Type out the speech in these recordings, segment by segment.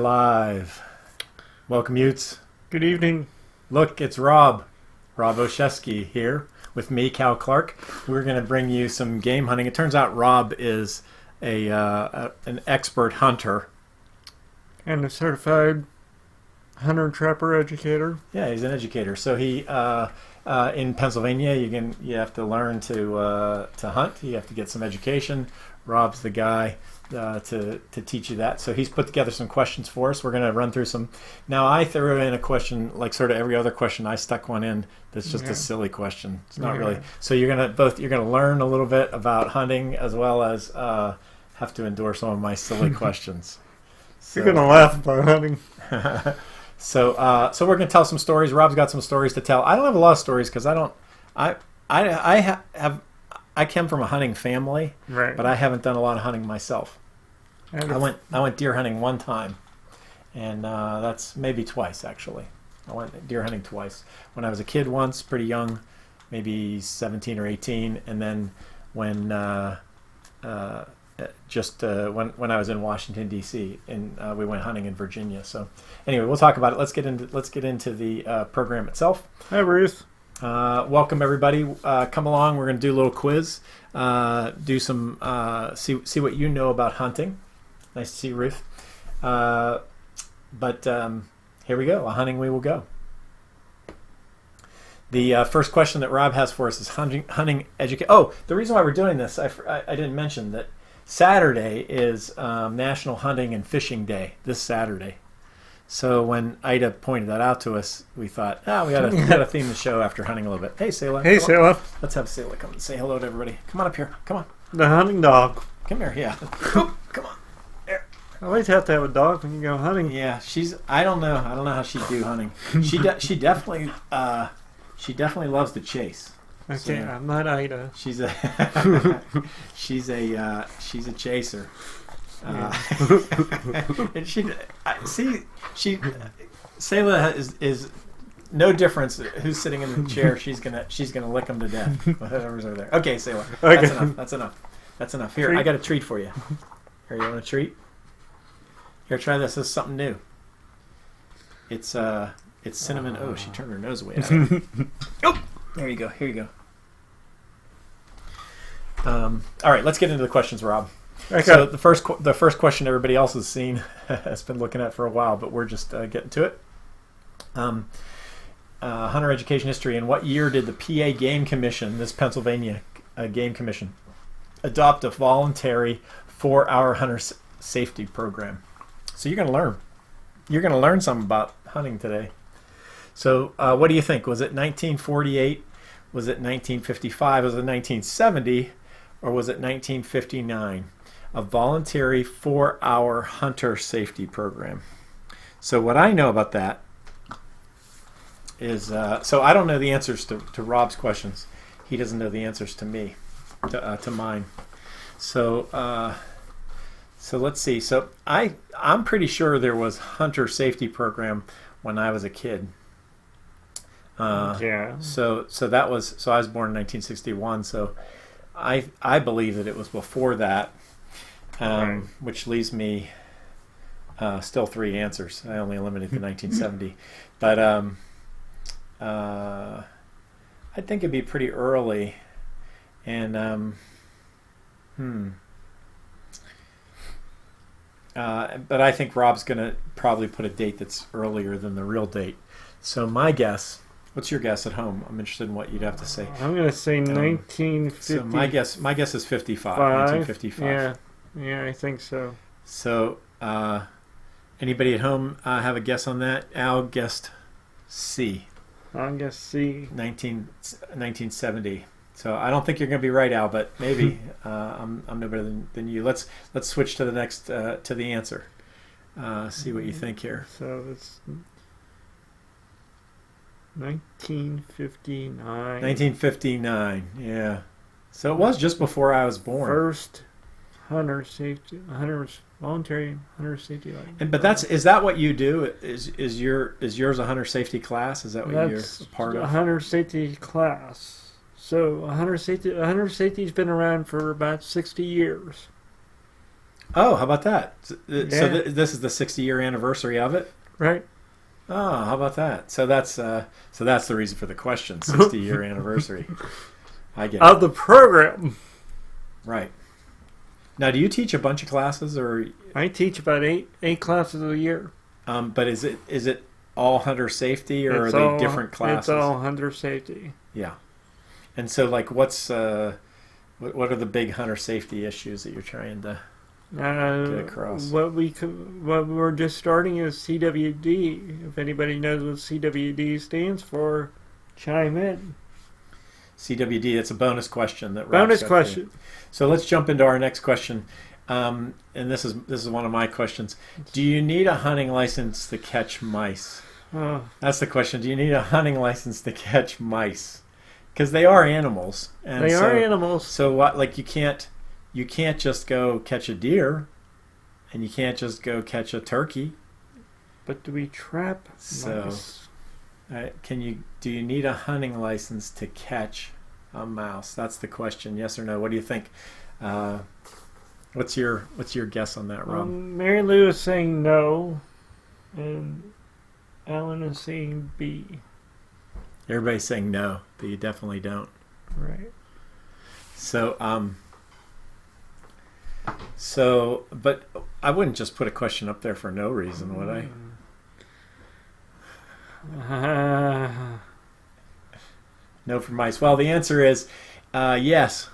live. Welcome, Yoots. Good evening. Look, it's Rob Oshesky here with me, Cal Clark. We're going to bring you some game hunting. It turns out Rob is an expert hunter. And a certified hunter-trapper educator. Yeah, he's an educator. So he in Pennsylvania, you have to learn to hunt. You have to get some education. Rob's the guy to teach you that. So he's put together some questions for us. We're going to run through some. Now I threw in a question like sort of every other question. I stuck one in that's just a silly question. It's not really. So you're gonna learn a little bit about hunting as well as have to endure some of my silly questions. So, you're gonna laugh about hunting. So we're gonna tell some stories. Rob's got some stories to tell. I don't have a lot of stories because I come from a hunting family, right? But I haven't done a lot of hunting myself. I went deer hunting one time, and that's maybe twice actually. I went deer hunting twice. When I was a kid once, pretty young, maybe 17 or 18, and then when when I was in Washington D.C. and we went hunting in Virginia. So anyway, we'll talk about it. Let's get into the program itself. Hi, Ruth. Welcome everybody. Come along. We're going to do a little quiz. Do some see what you know about hunting. Nice to see you, Ruth. But here we go. Hunting we will go. The first question that Rob has for us is hunting education. Oh, the reason why we're doing this, I didn't mention that Saturday is National Hunting and Fishing Day. This Saturday. So when Ida pointed that out to us, we thought, we got to theme the show after hunting a little bit. Hey, Selah. Hey, Selah. Let's have Selah come and say hello to everybody. Come on up here. Come on. The hunting dog. Come here. Yeah. Come on. There. I always have to have a dog when you go hunting. Yeah, I don't know how she'd do hunting. She definitely loves to chase. Okay, so, I'm not Ida. She's a chaser. And Selah is no difference who's sitting in the chair. She's gonna lick them to death. Whatever's over there. Okay, Selah. Okay. That's enough. Here, Treat. I got a treat for you. Here, you want a treat? Here, try this. This is something new. It's cinnamon. Oh, she turned her nose away. Oh, there you go. Here you go. All right, let's get into the questions, Rob. Okay. So the first question everybody else has seen has been looking at for a while, but we're just getting to it. Hunter education history. In what year did the PA Game Commission, this Pennsylvania Game Commission, adopt a voluntary 4-hour hunter safety program? So you're going to learn. You're going to learn something about hunting today. So what do you think? Was it 1948? Was it 1955? Was it 1970? Or was it 1959? A voluntary 4-hour hunter safety program. So what I know about that is, so I don't know the answers to Rob's questions. He doesn't know the answers to me, to mine. So let's see. So I'm pretty sure there was hunter safety program when I was a kid. Yeah. So I was born in 1961. So I believe that it was before that. Right. Which leaves me still 3 answers. I only eliminated the 1970, but I think it'd be pretty early, and but I think Rob's gonna probably put a date that's earlier than the real date. So my guess. What's your guess at home? I'm interested in what you'd have to say. I'm going to say 1950. So my guess is 55. 1955. Yeah, I think so. So, anybody at home have a guess on that? Al guessed C. I'll guess C. 1970. So I don't think you're going to be right, Al, but maybe I'm no better than you. Let's switch to the next to the answer. See what you think here. So it's 1959. 1959. Yeah. So it was just before I was born. First voluntary hunter safety. Is that what you do? Is yours a hunter safety class? Is that what you're a part of? A hunter safety class. So a hunter safety's been around for about 60 years. Oh, how about that? So Yeah. this is the 60-year anniversary of it. Right. Oh, how about that? So that's the reason for the question. 60-year anniversary. I get Of it. the program. Right. Now, do you teach a bunch of classes, or I teach about eight classes a year. but is it all hunter safety, or It's are they all, different classes? It's all hunter safety. Yeah. And so, like, what are the big hunter safety issues that you're trying to get across? What we're just starting is CWD. If anybody knows what CWD stands for, chime in. CWD. That's a bonus question. Bonus question. So let's jump into our next question. And this is one of my questions. Do you need a hunting license to catch mice? Oh, That's the question. Do you need a hunting license to catch mice? Because they are animals. And they are animals. So what? Like you can't just go catch a deer, and you can't just go catch a turkey. But do we trap So, mice? Do you need a hunting license to catch a mouse? That's the question. Yes or no? What do you think? What's your guess on that, Rob? Mary Lou is saying no, and Alan is saying B. Everybody's saying no, but you definitely don't. Right. But I wouldn't just put a question up there for no reason, would I? No for mice. Well, the answer is yes,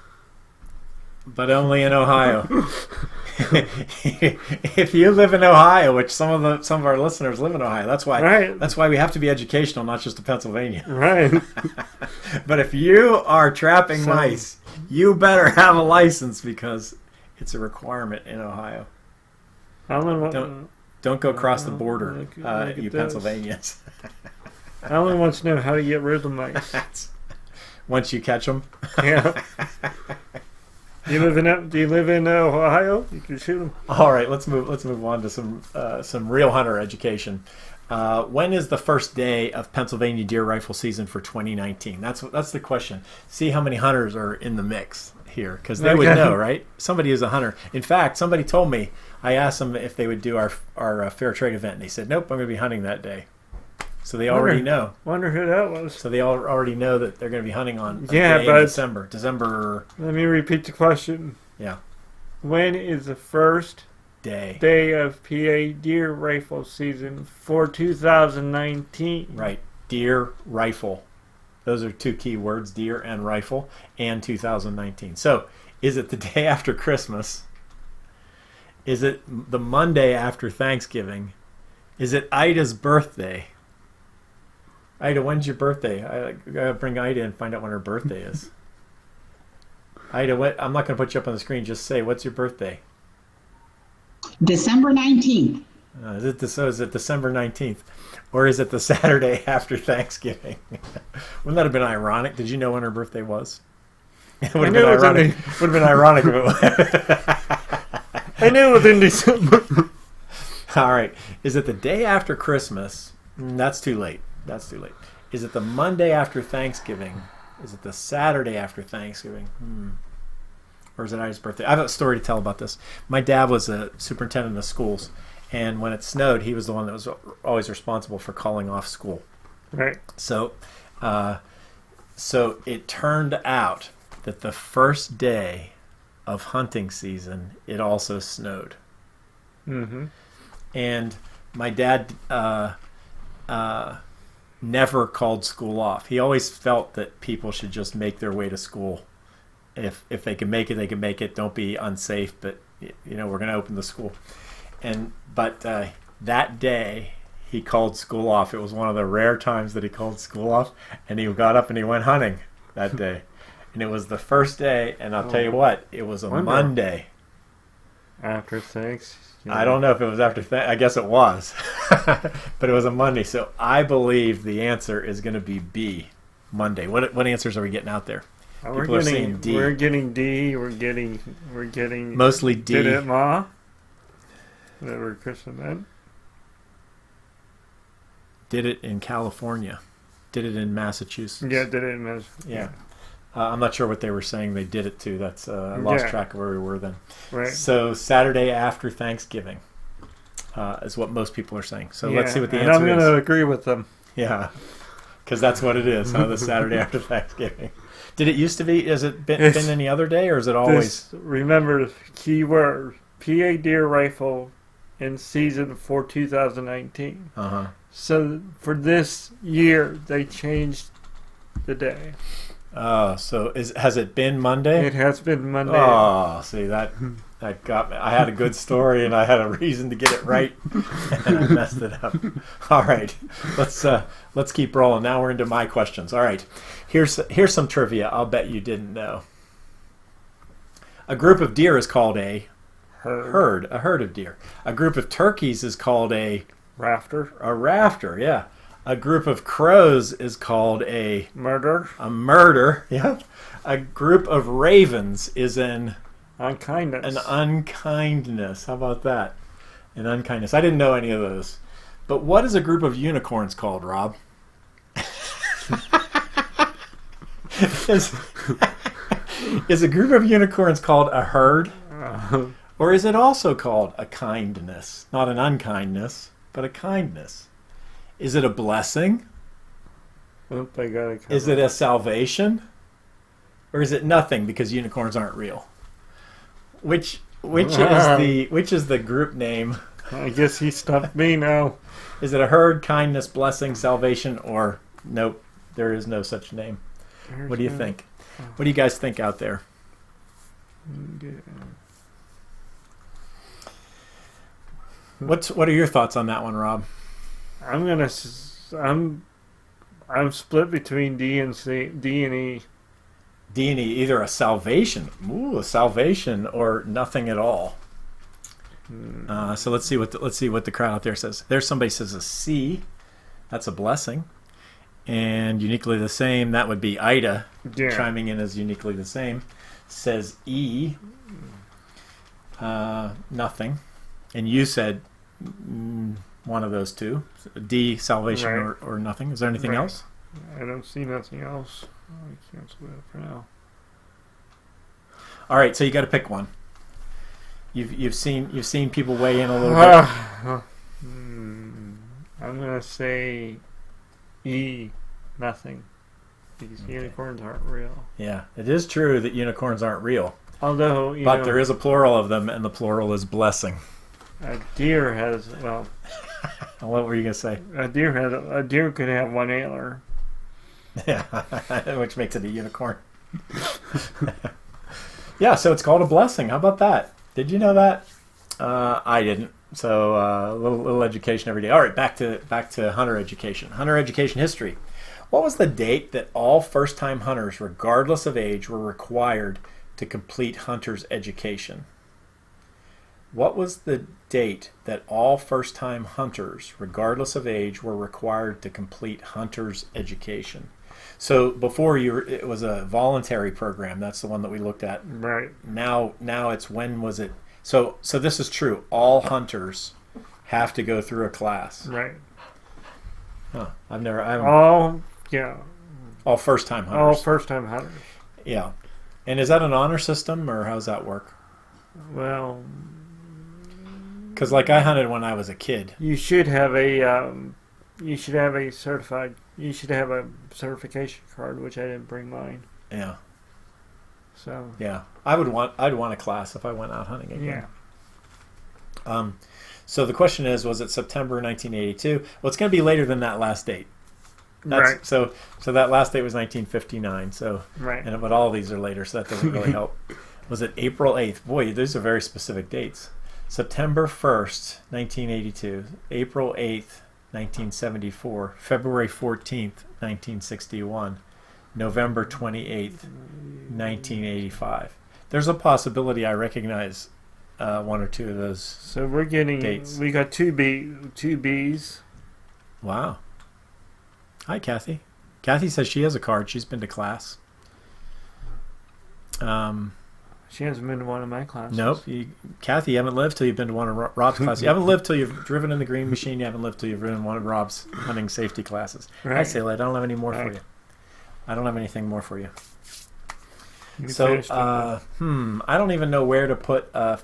but only in Ohio. If you live in Ohio, which some of our listeners live in Ohio, that's why Right. that's why we have to be educational, not just to Pennsylvania. Right. But if you are trapping mice, you better have a license because it's a requirement in Ohio. Alan, Don't go across the border, look at you this. Pennsylvanians. Alan wants to know how to get rid of the mice. Once you catch them. Yeah. Do you live in Ohio? You can shoot them. All right, let's move on to some real hunter education. When is the first day of Pennsylvania deer rifle season for 2019? That's the question. See how many hunters are in the mix here, because they would know, right? Somebody is a hunter. In fact, somebody told me, I asked them if they would do our fair trade event, and they said, nope, I'm going to be hunting that day. So they already know. Wonder who that was. So they already know that they're going to be hunting on a Yeah, day but in December. December, Let me repeat the question. yeah, When is the first day. day of PA deer rifle season for 2019? Right. Deer, rifle. Those are two key words, deer and rifle, and 2019. So, is it the day after Christmas? Is it the Monday after Thanksgiving? Is it Ida's birthday? Ida, when's your birthday? I gotta bring Ida and find out when her birthday is. Ida, I'm not going to put you up on the screen. Just say, what's your birthday? December 19th. Is it December 19th? Or is it the Saturday after Thanksgiving? Wouldn't that have been ironic? Did you know when her birthday was? It would have been ironic. Would have been ironic if it was. I knew it was in December. All right. Is it the day after Christmas? That's too late. That's too late. Is it the Monday after Thanksgiving? Is it the Saturday after Thanksgiving? Or is it Ida's birthday? I have a story to tell about this. My dad was a superintendent of schools, and when it snowed, he was the one that was always responsible for calling off school. Right. So it turned out that the first day of hunting season, it also snowed. Mm-hmm. And my dad never called school off. He always felt that people should just make their way to school. If they can make it, they can make it. Don't be unsafe, but we're going to open the school. But that day he called school off. It was one of the rare times that he called school off, and he got up and he went hunting that day. And it was the first day, and I'll tell you what, it was a Monday. After Thanksgiving. I don't know if it was after I guess it was. But it was a Monday. So I believe the answer is going to be B, Monday. What answers are we getting out there? People are saying D. We're getting D. We're getting Mostly D. Did it, Ma? Whatever Christian meant. Did it in California. Did it in Massachusetts. Yeah, did it in Yeah. I'm not sure what they were saying they did it to. That's I lost track of where we were then. Right. So Saturday after Thanksgiving is what most people are saying. So let's see what the answer is. And I'm going to agree with them. Yeah, because that's what it is, huh? The Saturday after Thanksgiving. Did it used to be? Has it been any other day, or is it always? Remember, key word: PA deer rifle in season for 2019. So for this year, they changed the day. So has it been Monday? It has been Monday. Oh, see that got me. I had a good story and I had a reason to get it right, and I messed it up. All right, let's keep rolling. Now we're into my questions. All right, here's some trivia. I'll bet you didn't know. A group of deer is called a herd. A herd of deer. A group of turkeys is called a rafter. A rafter. Yeah. A group of crows is called a murder. A murder. Yeah. A group of ravens is an unkindness. An unkindness. How about that? An unkindness. I didn't know any of those. But what is a group of unicorns called, Rob? Is a group of unicorns called a herd? Or is it also called a kindness? Not an unkindness, but a kindness. Is it a blessing? Oop, I got it. Is it a salvation? Or is it nothing because unicorns aren't real? Which is the group name? I guess he stumped me now. Is it a herd, kindness, blessing, salvation, or nope, there is no such name? What do you think? What do you guys think out there? What are your thoughts on that one, Rob? I'm split between D and E. D and E, either a salvation, a salvation, or nothing at all. So let's see what the crowd out there says. There's somebody says a C, that's a blessing, and uniquely the same. That would be Ida, chiming in as uniquely the same. Says E, nothing, and you said one of those two. D, salvation, right. or nothing. Is there anything else? I don't see nothing else. I cancel that for now. All right, so you got to pick one. You've seen people weigh in a little bit. I'm gonna say E, nothing, because unicorns aren't real. Yeah, it is true that unicorns aren't real. Although, but there is a plural of them, and the plural is blessing. A deer has What were you gonna say? A deer could have one antler. Yeah, which makes it a unicorn. Yeah, so it's called a blessing. How about that? Did you know that? I didn't. So a little education every day. All right, back to hunter education. Hunter education history. What was the date that all first-time hunters, regardless of age, were required to complete hunter's education? What was the date that all first-time hunters, regardless of age, were required to complete hunter's education? So before it was a voluntary program. That's the one that we looked at. Right. Now it's when was it? So this is true. All hunters have to go through a class. Right. Huh. All first-time hunters. All first-time hunters. Yeah. And is that an honor system, or how does that work? Well, because like I hunted when I was a kid. You should have a certification card, which I didn't bring mine. Yeah. So. Yeah, I'd want a class if I went out hunting again. Yeah. So the question is, was it September 1982? Well, it's going to be later than that last date. Right. So that last date was 1959. So. Right. But all of these are later, so that doesn't really help. Was it April 8th? Boy, these are very specific dates. September 1st, 1982. April 8th, 1974. February 14th, 1961. November 28th, 1985. There's a possibility I recognize one or two of those. So we're getting dates. We got two B's. Wow. Hi, Kathy. Kathy says she has a card. She's been to class. She hasn't been to one of my classes. Nope. Kathy, you haven't lived till you've been to one of Rob's classes. You haven't lived till you've driven in the green machine. You haven't lived till you've driven one of Rob's hunting safety classes. Right. Hi, Sayla. I don't have any more for you. I don't have anything more for you. So, I don't even know where to put a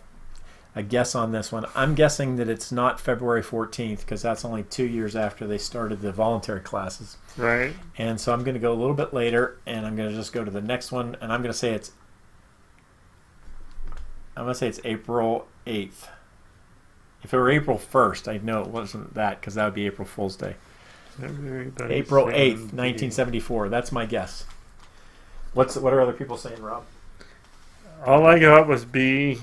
guess on this one. I'm guessing that it's not February 14th because that's only 2 years after they started the voluntary classes. Right. And so I'm going to go a little bit later, and I'm going to just go to the next one, and I'm going to say it's April 8th. If it were April 1st, I'd know it wasn't that because that would be April Fool's Day. April 8th, 1974. That's my guess. What are other people saying, Rob? All I got was B,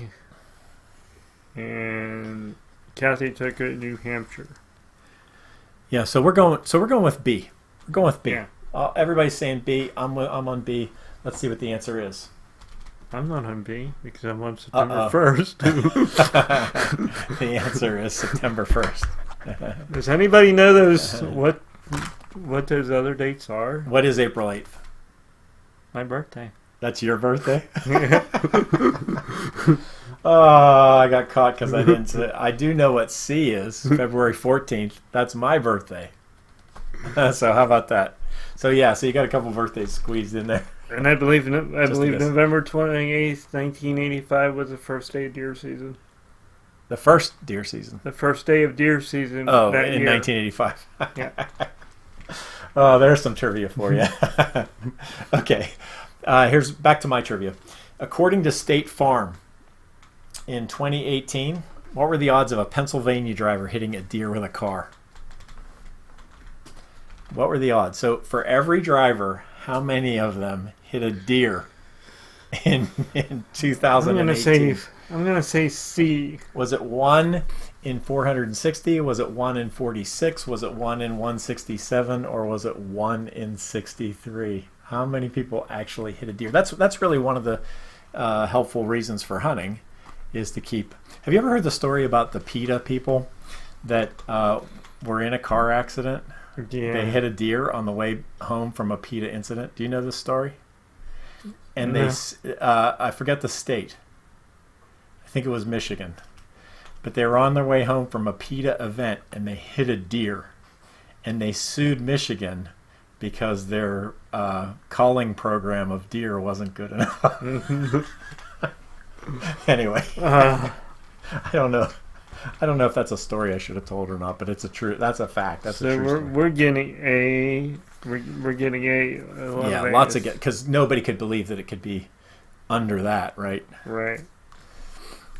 and Kathy took it New Hampshire. Yeah, so we're going with B. We're going with B. Yeah. Everybody's saying B. I'm on B. Let's see what the answer is. I'm not on B because I'm on September 1st. The answer is September 1st. Does anybody know those what those other dates are? What is April 8th? My birthday. That's your birthday? Oh, I got caught because I didn't say. I do know what C is. February 14th. That's my birthday. So how about that? So yeah, so you got a couple birthdays squeezed in there. And I believe November 28th, 1985 was the first day of deer season. The first deer season. The first day of deer season. Oh, that in year. 1985. Yeah. Oh, there's some trivia for you. Okay, here's back to my trivia. According to State Farm, in 2018, what were the odds of a Pennsylvania driver hitting a deer with a car? What were the odds? So for every driver, how many of them hit a deer in 2018? I'm gonna say C. Was it 1 in 460? Was it 1 in 46? Was it 1 in 167? Or was it 1 in 63? How many people actually hit a deer? That's really one of the helpful reasons for hunting, is to keep. Have you ever heard the story about the PETA people that were in a car accident? Yeah. They hit a deer on the way home from a PETA incident. Do you know this story? And I forget the state. I think it was Michigan. But they were on their way home from a PETA event and they hit a deer. And they sued Michigan because their culling program of deer wasn't good enough. Anyway, I don't know. I don't know if that's a story I should have told or not, but it's that's a fact. That's a true story. We're getting A. We're getting A. Yeah, lots of because nobody could believe that it could be under that, right? Right.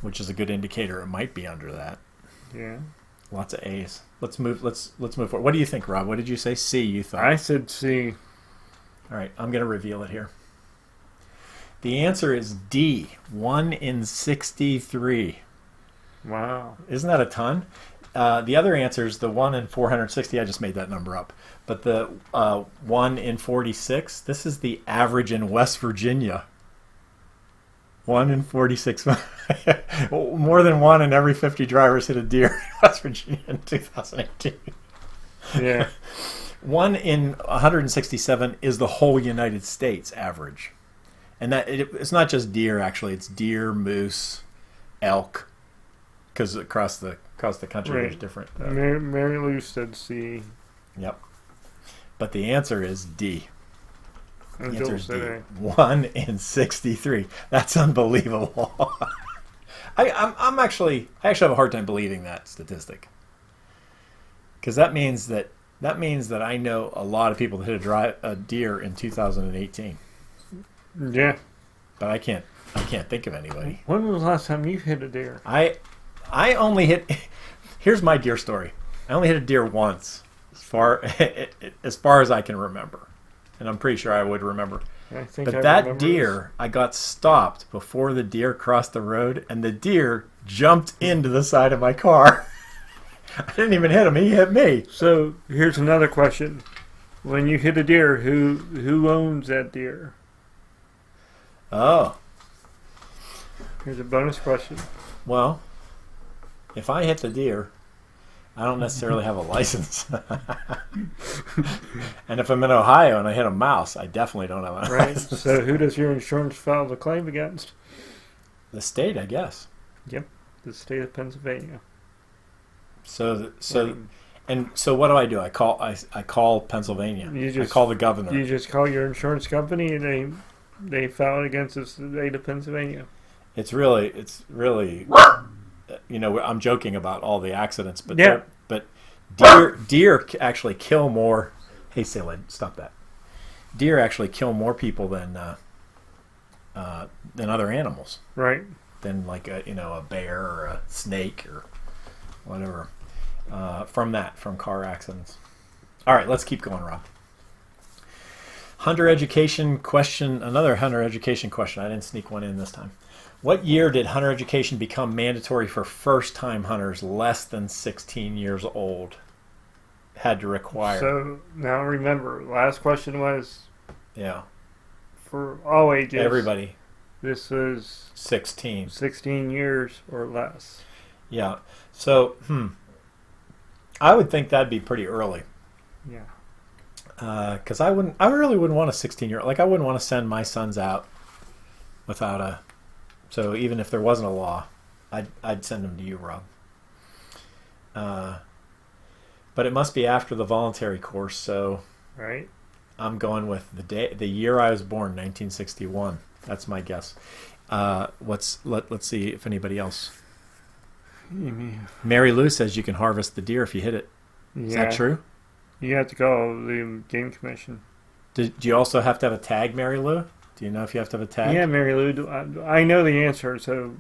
Which is a good indicator. It might be under that. Yeah. Lots of A's. Let's move forward. What do you think, Rob? What did you say? C, you thought? I said C. All right, I'm going to reveal it here. The answer is D, 1 in 63. Wow. Isn't that a ton? The other answer is the 1 in 460. I just made that number up. But the 1 in 46, this is the average in West Virginia. 1 in 46. More than 1 in every 50 drivers hit a deer in West Virginia in 2018. Yeah. 1 in 167 is the whole United States average. And that it's not just deer, actually. It's deer, moose, elk. Because across the country, right. There's different. Mary Lou said C. Yep. But the answer is D. And the answer is Joel D. said 1 in 63. That's unbelievable. I actually have a hard time believing that statistic. Because that means that I know a lot of people that hit a deer in 2018. Yeah. But I can't think of anybody. When was the last time you hit a deer? I only hit. Here's my deer story. I only hit a deer once, as far as I can remember, and I'm pretty sure I would remember. But that deer, I got stopped before the deer crossed the road, and the deer jumped into the side of my car. I didn't even hit him; he hit me. So here's another question: when you hit a deer, who owns that deer? Oh. Here's a bonus question. Well, if I hit the deer, I don't necessarily have a license. And if I'm in Ohio and I hit a mouse, I definitely don't have a license. So who does your insurance file the claim against? The state, I guess. Yep, the state of Pennsylvania. So what do? I call Pennsylvania. I call the governor. You just call your insurance company and they filed against the state of Pennsylvania. It's really, I'm joking about all the accidents, but Yeah. but deer actually kill more. Hey, Salad, stop that. Deer actually kill more people than other animals. Right. Than like a bear or a snake or whatever. From car accidents. All right, let's keep going, Rob. Hunter education question. Another hunter education question. I didn't sneak one in this time. What year did hunter education become mandatory for first-time hunters less than 16 years old? Had to require. So now remember, last question was yeah, for all ages. Everybody. This was 16 years or less. Yeah. So, I would think that'd be pretty early. Yeah. Because I really wouldn't want a 16-year-old. Like, I wouldn't want to send my sons out without a. So even if there wasn't a law, I'd send them to you, Rob. But it must be after the voluntary course. So. Right. I'm going with the year I was born, 1961. That's my guess. Let's see if anybody else. Mary Lou says you can harvest the deer if you hit it. Is that true? You have to call the game commission. Do you also have to have a tag, Mary Lou? Do you know if you have to have a tag? Yeah, Mary Lou. I know the answer. So,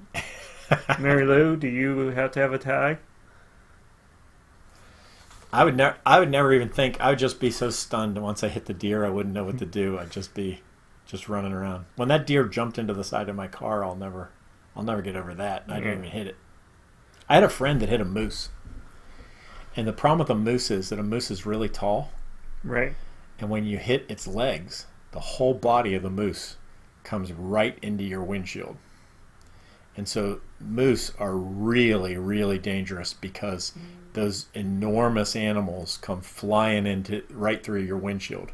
Mary Lou, do you have to have a tag? I would never even think. I would just be so stunned once I hit the deer. I wouldn't know what to do. I'd just be running around. When that deer jumped into the side of my car, I'll never get over that. I didn't even hit it. I had a friend that hit a moose, and the problem with a moose is that a moose is really tall, right? And when you hit its legs, the whole body of the moose comes right into your windshield. And so moose are really, really dangerous because those enormous animals come flying right through your windshield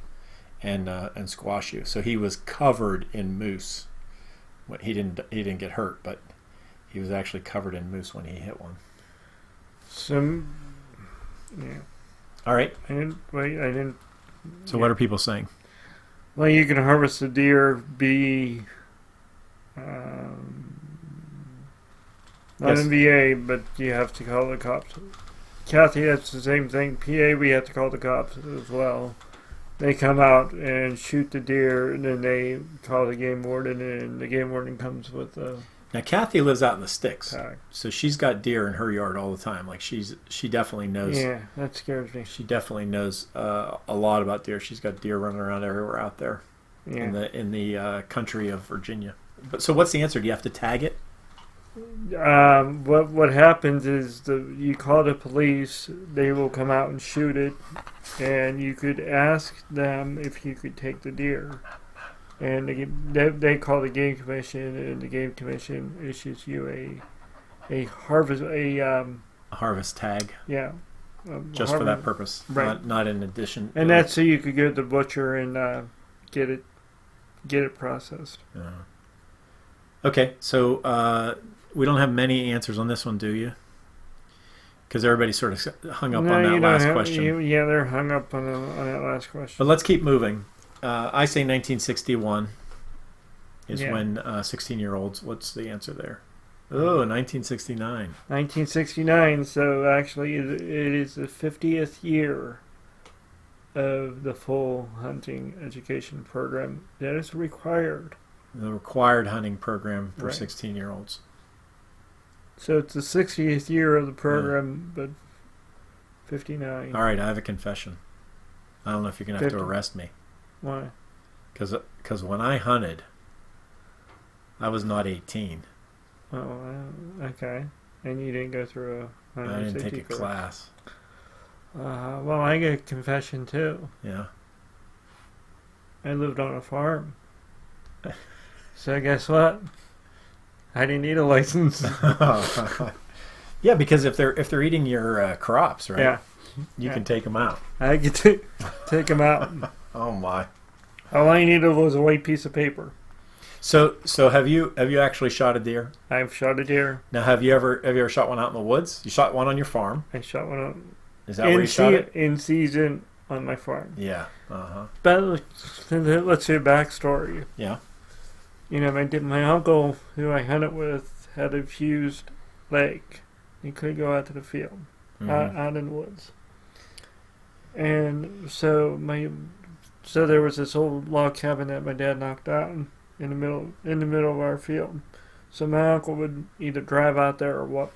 and squash you. So he was covered in moose. He didn't get hurt, but he was actually covered in moose when he hit one. Yeah. All right. I didn't. So what are people saying? Well, you can harvest a deer, not Yes. in VA, but you have to call the cops. Kathy, that's the same thing. PA, we have to call the cops as well. They come out and shoot the deer, and then they call the game warden, and the game warden comes with a. Now Kathy lives out in the sticks, tag. so she's got deer in her yard all the time. Like she definitely knows. Yeah, that scares me. She definitely knows a lot about deer. She's got deer running around everywhere out there in the country of Virginia. But so what's the answer? Do you have to tag it? What happens is you call the police. They will come out and shoot it, and you could ask them if you could take the deer. And they call the game commission, and the game commission issues you a harvest tag. Yeah, just for that purpose, right? Not in addition. And that's so you could go to the butcher and get it processed. Okay, so we don't have many answers on this one, do you? Because everybody sort of hung up on that last question. Yeah, they're hung up on that last question. But let's keep moving. I say 1961 is when 16-year-olds. What's the answer there? Oh, 1969. 1969. So actually, it is the 50th year of the full hunting education program that is required. The required hunting program for Right. 16-year-olds. So it's the 60th year of the program, but 59. All right, I have a confession. I don't know if you're going to have to arrest me. Why? Because when I hunted, I was not 18. Oh, okay. And you didn't go through a I didn't take a class. Well, I get a confession too. Yeah. I lived on a farm. So guess what? I didn't need a license. Yeah, because if they're eating your crops, right? Yeah. You can take them out. I get to take them out. Oh my! All I needed was a white piece of paper. So have you actually shot a deer? I've shot a deer. Now, have you ever shot one out in the woods? You shot one on your farm. I shot one out. Is that where you shot it? In season on my farm. Yeah. But let's say backstory. Yeah. my uncle, who I hunted with, had a fused leg. He couldn't go out to the field, out in the woods. And so there was this old log cabin that my dad knocked down in the middle of our field. So my uncle would either drive out there or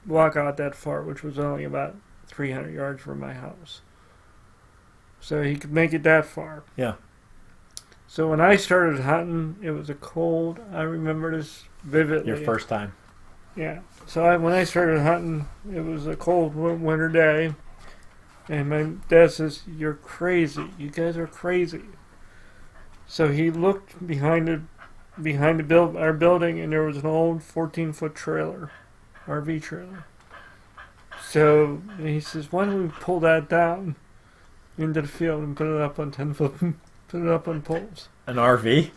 walk out that far, which was only about 300 yards from my house. So he could make it that far. Yeah. So when I started hunting, it was a cold. I remember this vividly. Your first time. Yeah. So when I started hunting, it was a cold winter day. And my dad says, "You're crazy. You guys are crazy." So he looked behind our building, and there was an old 14-foot trailer, RV trailer. So he says, "Why don't we pull that down into the field and put it up on 10-foot, put it up on poles?" An RV?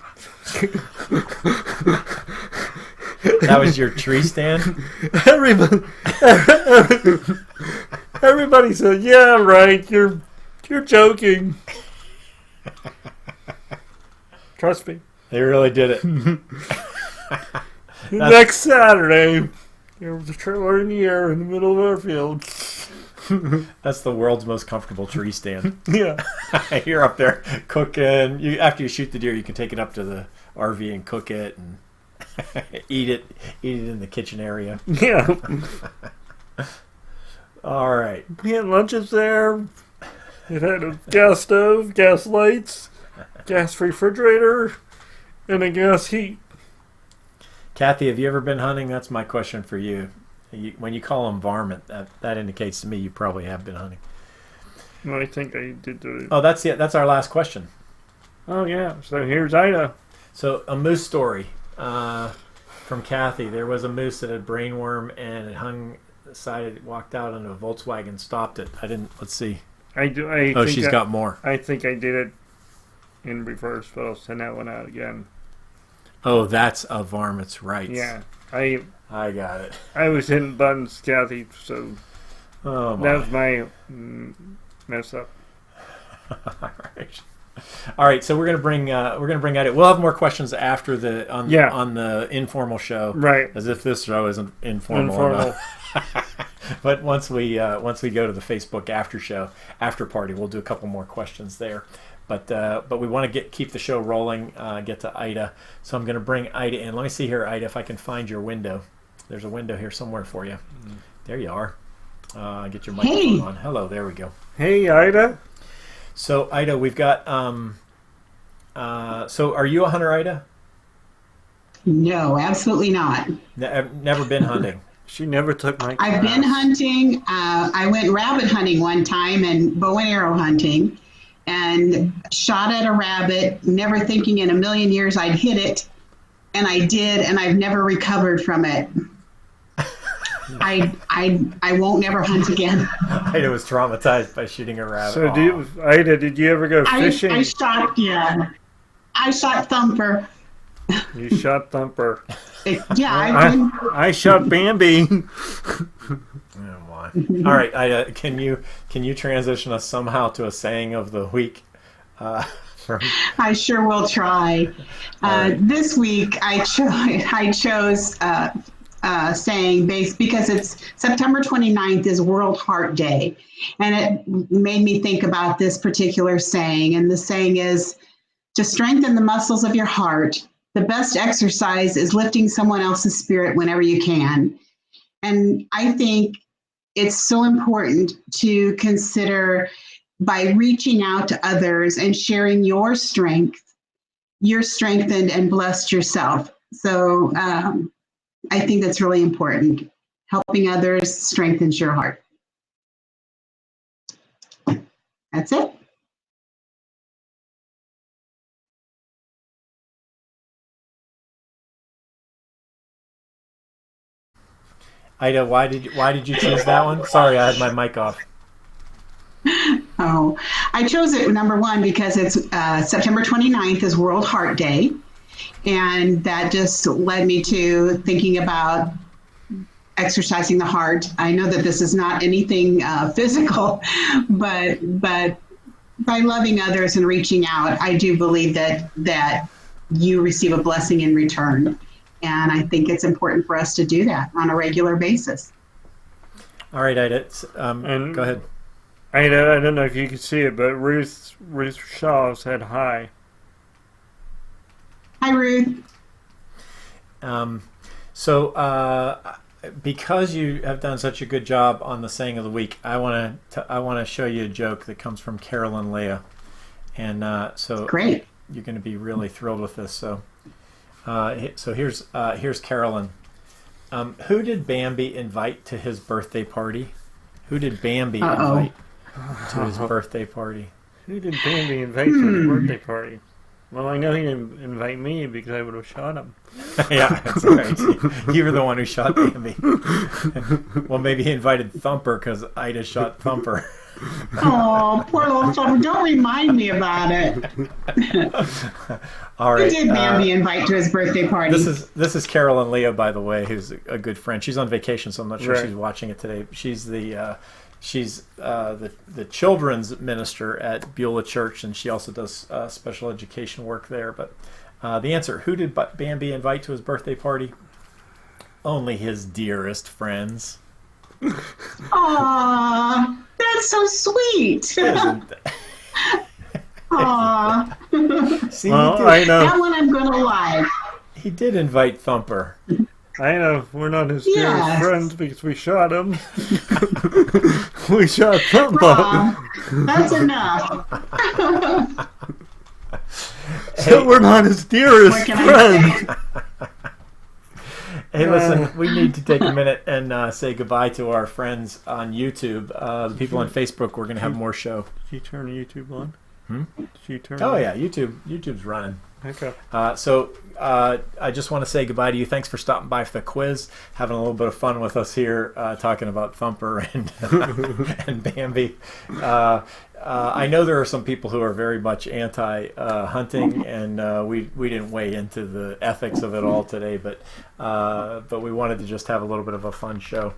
That was your tree stand? Everybody said, "Yeah, right. You're joking." Trust me. They really did it. Next Saturday, there was a trailer in the air in the middle of our field. That's the world's most comfortable tree stand. Yeah. You're up there cooking. After you shoot the deer, you can take it up to the RV and cook it and eat it in the kitchen area. Yeah. All right. We had lunches there. It had a gas stove, gas lights, gas refrigerator, and a gas heat. Kathy, have you ever been hunting? That's my question for you. When you call them varmint, that indicates to me you probably have been hunting. No, I think I did do it. Oh, that's it. That's our last question. Oh, yeah. So here's Ida. So a moose story from Kathy. There was a moose that had brainworm and it hung aside. It walked out on a Volkswagen, stopped it. Let's see. She's got more. I think I did it in reverse, but I'll send that one out again. Oh, that's a varmint's rights. Yeah. I got it. I was hitting buttons, Kathy, so that was my mess up. All right. So we're gonna bring Ida. We'll have more questions after on the informal show. Right. As if this show isn't informal. But once we go to the Facebook after party, we'll do a couple more questions there. But we want to keep the show rolling. Get to Ida. So I'm going to bring Ida in. Let me see here, Ida, if I can find your window. There's a window here somewhere for you. There you are. Get your microphone on. Hello, there we go. Hey, Ida. So Ida, we've got. So are you a hunter, Ida? No, absolutely not. Never been hunting. She never took my class. I've been hunting. I went rabbit hunting one time and bow and arrow hunting, and shot at a rabbit, never thinking in a million years I'd hit it, and I did, and I've never recovered from it. I won't never hunt again. Ida was traumatized by shooting a rabbit. So, Ida, did you ever go fishing? I shot Thumper. You shot Thumper. Yeah, I shot Bambi. All right, Ida, can you transition us somehow to a saying of the week? I sure will try. Right. This week I chose saying based because it's September 29th is World Heart Day, and it made me think about this particular saying. And the saying is, to strengthen the muscles of your heart, the best exercise is lifting someone else's spirit whenever you can. And I think it's so important to consider by reaching out to others and sharing your strength, you're strengthened and blessed yourself. So I think that's really important. Helping others strengthens your heart. That's it. Ida, why did you choose that one? Sorry, I had my mic off. Oh, I chose it, number one, because it's September 29th is World Heart Day. And that just led me to thinking about exercising the heart. I know that this is not anything physical, but by loving others and reaching out, I do believe that you receive a blessing in return. And I think it's important for us to do that on a regular basis. All right, Ida. Go ahead. I don't know if you can see it, but Ruth Shaw said hi. Hi, Ruth. Because you have done such a good job on the saying of the week, I want to show you a joke that comes from Carol and Leah, and great. You're going to be really thrilled with this. So here's Carolyn. Who did Bambi invite to his birthday party? Who did Bambi invite to his birthday party? Who did Bambi invite to his birthday party? Well, I know he didn't invite me because I would have shot him. Yeah, that's right. You were the one who shot Bambi. Well, maybe he invited Thumper because Ida shot Thumper. Oh, poor little Thumper. Don't remind me about it. All right. Who did Bambi invite to his birthday party? This is Carol and Leah, by the way, who's a good friend. She's on vacation, so I'm not sure she's watching it today. She's the children's minister at Beulah Church, and she also does special education work there. But the answer: who did Bambi invite to his birthday party? Only his dearest friends. Aww, that's so sweet. Aww. See, I know. That one I'm going to like. He did invite Thumper. I know. We're not his dearest friends because we shot him. We shot Thumper. That's enough. So we're not his dearest friends. Hey, listen, we need to take a minute and say goodbye to our friends on YouTube. The people on Facebook, we're going to have more show. Did you turn YouTube on? Did you turn yeah, YouTube's running. Okay. So I just want to say goodbye to you. Thanks for stopping by for the quiz, having a little bit of fun with us here, talking about Thumper and and Bambi. I know there are some people who are very much anti-hunting, and we didn't weigh into the ethics of it all today, but we wanted to just have a little bit of a fun show.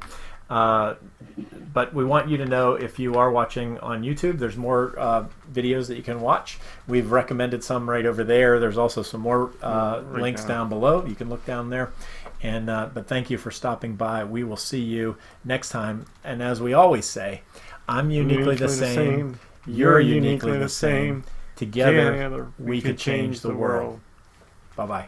But we want you to know, if you are watching on YouTube, there's more videos that you can watch. We've recommended some right over there. There's also some more links down below. You can look down there. And but thank you for stopping by. We will see you next time. And as we always say, I'm uniquely the same. You're uniquely the same. Together, we could change the world. Bye-bye.